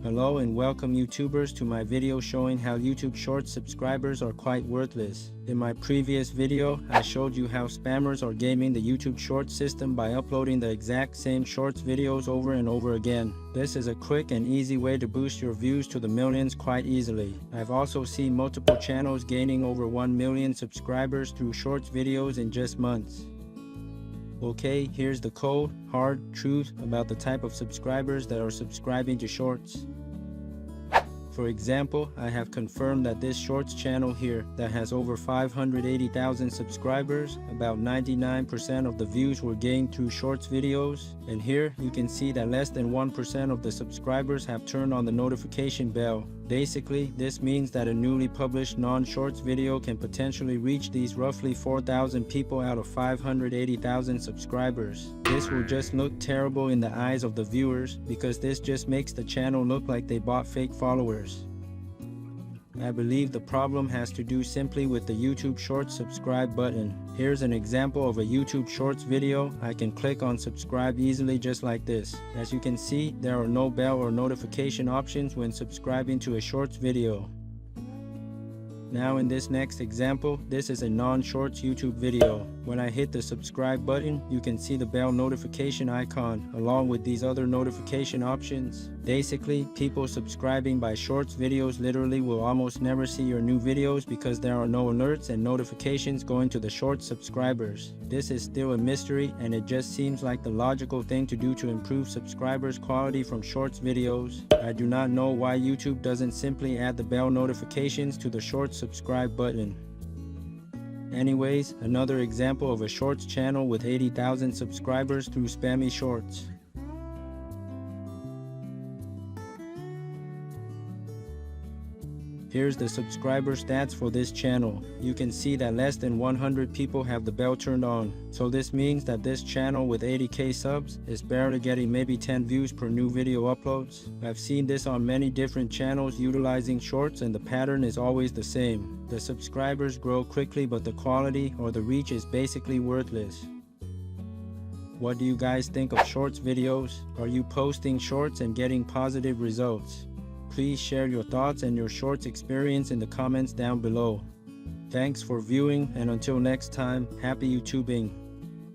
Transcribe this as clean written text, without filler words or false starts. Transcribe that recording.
Hello and welcome YouTubers to my video showing how YouTube Shorts subscribers are quite worthless. In my previous video, I showed you how spammers are gaming the YouTube Shorts system by uploading the exact same Shorts videos over and over again. This is a quick and easy way to boost your views to the millions quite easily. I've also seen multiple channels gaining over 1 million subscribers through Shorts videos in just months. Okay, here's the cold, hard truth about the type of subscribers that are subscribing to Shorts. For example, I have confirmed that this Shorts channel here that has over 580,000 subscribers, about 99% of the views were gained through Shorts videos, and here you can see that less than 1% of the subscribers have turned on the notification bell. Basically, this means that a newly published non-Shorts video can potentially reach these roughly 4,000 people out of 580,000 subscribers. This will just look terrible in the eyes of the viewers because this just makes the channel look like they bought fake followers. I believe the problem has to do simply with the YouTube Shorts subscribe button. Here's an example of a YouTube Shorts video. I can click on subscribe easily just like this. As you can see, there are no bell or notification options when subscribing to a Shorts video. Now in this next example, this is a non-Shorts YouTube video. When I hit the subscribe button, you can see the bell notification icon along with these other notification options. Basically, people subscribing by Shorts videos literally will almost never see your new videos because there are no alerts and notifications going to the Shorts subscribers. This is still a mystery, and it just seems like the logical thing to do to improve subscribers' quality from Shorts videos. I do not know why YouTube doesn't simply add the bell notifications to the Shorts subscribe button. Anyways, another example of a Shorts channel with 80,000 subscribers through spammy Shorts. Here's the subscriber stats for this channel. You can see that less than 100 people have the bell turned on. So this means that this channel with 80k subs is barely getting maybe 10 views per new video uploads. I've seen this on many different channels utilizing Shorts, and the pattern is always the same. The subscribers grow quickly, but the quality or the reach is basically worthless. What do you guys think of Shorts videos? Are you posting Shorts and getting positive results? Please share your thoughts and your Shorts experience in the comments down below. Thanks for viewing, and until next time, happy YouTubing.